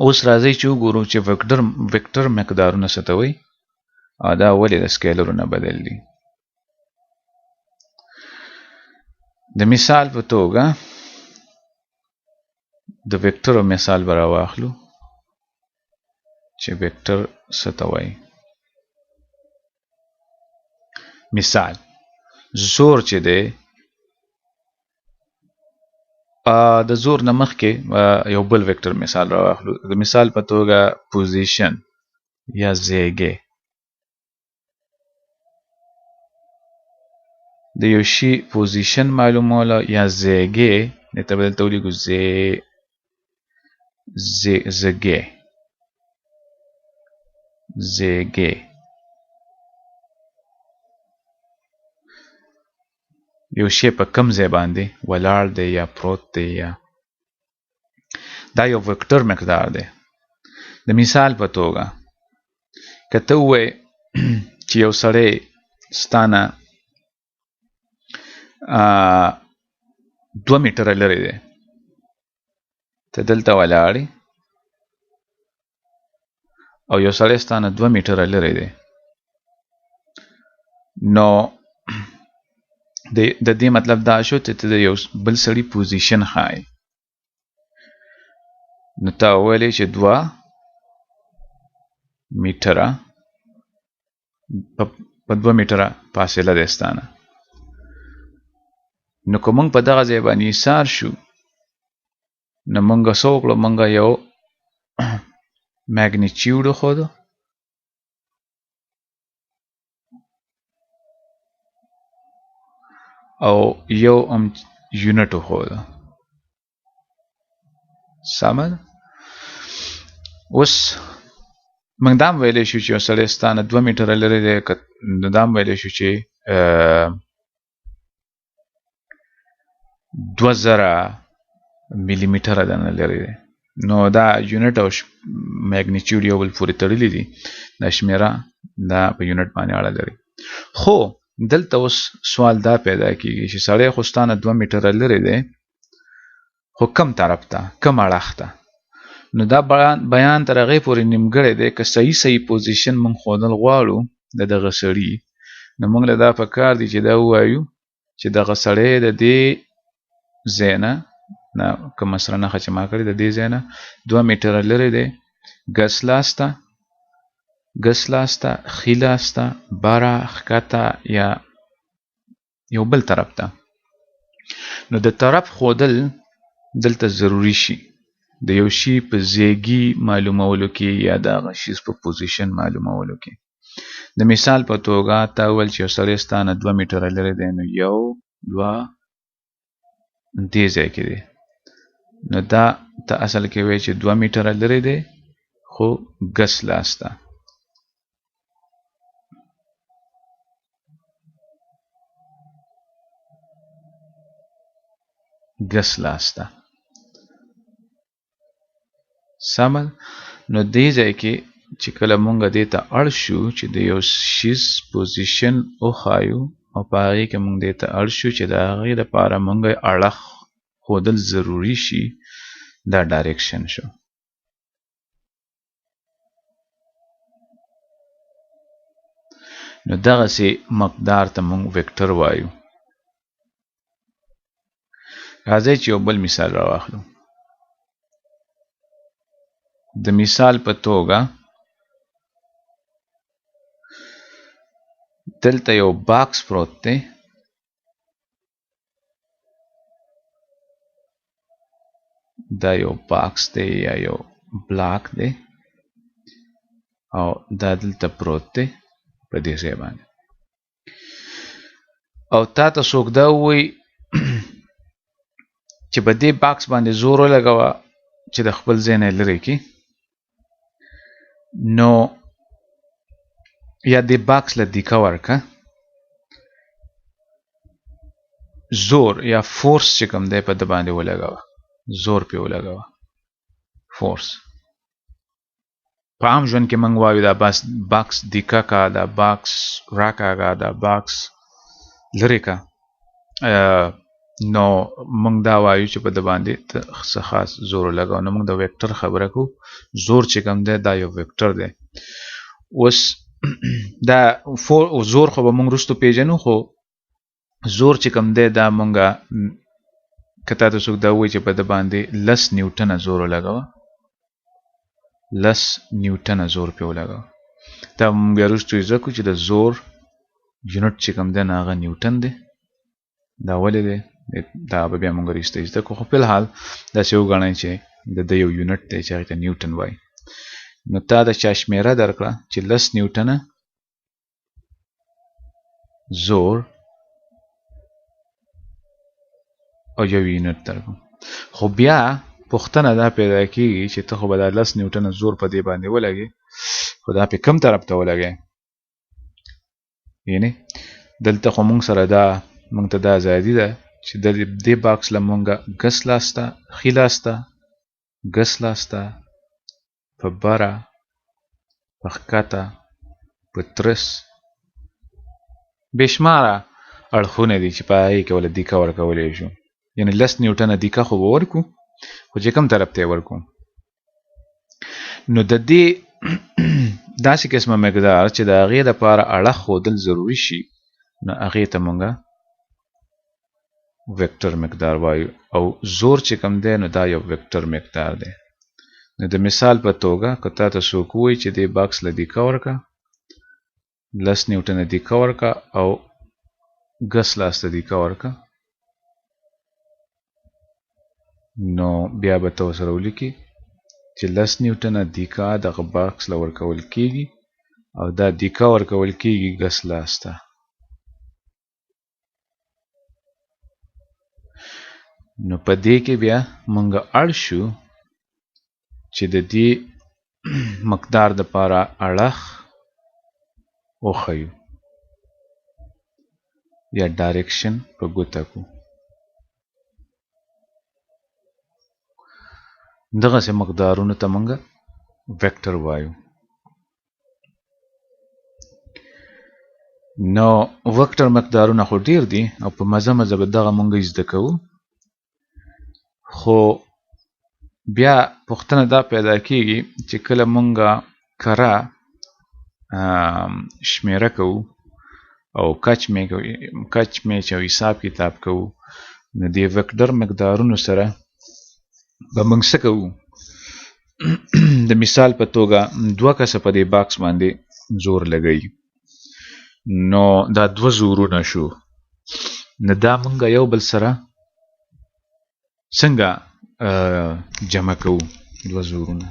اوس راځي چې وګورو چې وکټر مقدارونه څه ته وایي او دا ولې د سکیلرونه بدل دي. د مثال په توګه د وکټر مثال به راواخلو چې وکټر څه ته وایي. مثال زور چې دی د زور نه مخکې یو بل وکټر مثال راواخلو. د مثال په توګه پوزیشن یا زیږې. د یو شي پوزیشن معلوموله یا زیږې دته به دلته ولیکو زیږې. یو شی په کم ځای باندې ولاړ دی یا پروت دی یا دا یو وکټر مقدار دی. د مثال په توګه که ته ووایې چې یو سړی ستانه 2 میټره لرې دی، ته دلته ولاړې او یو سړی ستانه 2 میټره لرې دی، نو د دې مطلب دا شو چې ته د یو بل سړي پوزیشن ښایې. نو تا وویلې چې 2 میټره په 2 میټره فاصله دی ستانه. نو که موږ په دغه ځای باندې ایسار شو نو موږ څه وکړو؟ موږ یو میګنیچیوډ وښودو او یو یونټ وښودو. سمه ده؟ اوس موږ دا هم ویلی شو چې یو سړی ستانه 2 میټره لرې دی، نو دا هم ویلی شو چې 2000 ملي میټره دننه لرې دی. نو دا یونټ او میګنیچیوډ یو بل پورې تړلي دي، دا شمیره دا په یونټ باندې اړه لري. خو دلته اوس سوال دا پیدا کیږي چې سړی خو ستانه 2 میټره لرې دی، خو کم طرف ته، کم اړخ ته. نو دا بیان تر هغې پورې نیمګړی دی. که صحیح پوزیشن موږ ښودل غواړو د دغه سړي، نو موږ له دا پکار دی چې دا ووایو چې دغه سړی د دې ځای نه که مثلا نښه چې ما کړې د دې ځای نه 2 میټره لرې دی، ګس لاسته، ښي لاسته، بره، ښکته یا یو بل طرف ته. نو د طرف ښودل دلته ضروري شي د یو شي په زیږي معلومولو کې یا د هغه شي په پوزیشن معلومولو کې. د مثال په توګه تا وویل چې یو سړی ستانه 2 میټره لرې دی، نو 1 2 دې ځای کې دی. نو دا ته اصل کې وایي چې 2 میټره لرې دی، خو ګس لاسته. سمه. نو دې ځای کې چې کله مونږ دې ته اړ شو چې د یو شیز پوزیشن وښایو او په هغې کې مونږ دې ته اړ شو چې د هغې دپاره مونږ اړخ ښودل ضروري شي، دا ډایرکشن شو. نو دغسې مقدار ته مونږ وکټر وایو. راځئ چې یو بل مثال راواخلو. د مثال په توګه دلته یو باکس پروت دی، دا یو باکس دی یا یو بلاک دی او دا دلته پروت دی په دې ځای باندې. او تا ته څوک دا ووایي چې په دې باکس باندې زور ولګوه چې د خپل ځای نه لرې کړي، نو یا دې باکس له دیکه ورکړه، زور یا فورس چې کوم دی په ده باندې ولګوه، زور پې ولګوه، فورس. په عام ژوند کې موږ وایو دا باکس دیکه کا، دا باکس راکاږه، دا باکس لرې کا. نو موږ دا وایو چې په د باندې څه خاص زور لګاو. نو موږ د ویکټر خبره کو. زور چې کوم دی دا یو ویکټر دی. اوس دا زور خو به موږ وروسته پیژنو، خو زور چې کوم دی دا مونږه کته ته څوک دا وایي چې په د باندې 10 نیوټنه زور ولګوه، 10 نیوټنه زور پې ولګوه. دا مونږ بیا وروسته زده کړو چې د زور یونټ چې کوم دی نه هغه نیوټن دی. دا ولې دی دا به بیا مونږ وروسته زده کړو، خو فلحال داسې وګڼئ چې د یو یونټ دی چې هغې ته نیوټن وایي. نو تا د چا شمېره درکړه چې 10 نیوټنه زور او یو یونټ درکړو، خو بیا پوښتنه دا پیدا کېږي چې ته خو به دا 10 نیوټنه زور په دې باندې ولګې، خو دا په کوم طرف ته ولګې؟ یعنې دلته خو مونږ سره دا مونږ ته دا ازادي ده چې د دې باکس له مونږه ګس لاسته، ښي لاسته، ګس لاسته، په بره، په ښکته، په ترس بېشماره اړخونه دي چې په هغې کې وله دیکه ورکولی شو. یعنې 10 نیوټنه دیکه خو به ورکو، خو چې کوم طرف ته یې ورکو؟ نو د دې داسې قسمه مقدار چې د هغې دپاره اړخ ښودل ضروري شي، نو هغې ته مونږه ویکټر مقدار وایو. او زور چې کوم دی نو دا یو ویکټر مقدار دی. نو د مثال په توګه که تا ته څوک ووایي چې دې باکس له دیکه ورکه، 10 نیوټنه دیکه ورکه او ګس لاسته دیکه ورکه، نو بیا به ته ورسره ولیکې چې 10 نیوټنه دیکه دغه باکس له ورکول کېږي او دا دیکه ورکول کېږي ګس لاسته. نو په دې کې بیا مونږ اړ شو چې د دې مقدار دپاره اړخ وښیو یا ډایرکشن په ګوته کو. دغسې مقدارونو ته مونږ ویکټر وایو. نو ویکټر مقدارونه خو ډیر دي او په مزه مزه به دغه مونږ زده کوو، خو بیا پوښتنه دا پیدا کېږي چې کله مونږه کره شمېره کوو او کچ میچ او حساب کتاب کوو، نو دې ویکټر مقدارونو سره به مونږ څه کوو؟ د مثال په توګه 2 کسه په دې باکس باندې زور لګوي، نو دا 2 زورونه شو. نو دا مونږ یو بل سره څنګه جمع کوو 2 زورونه؟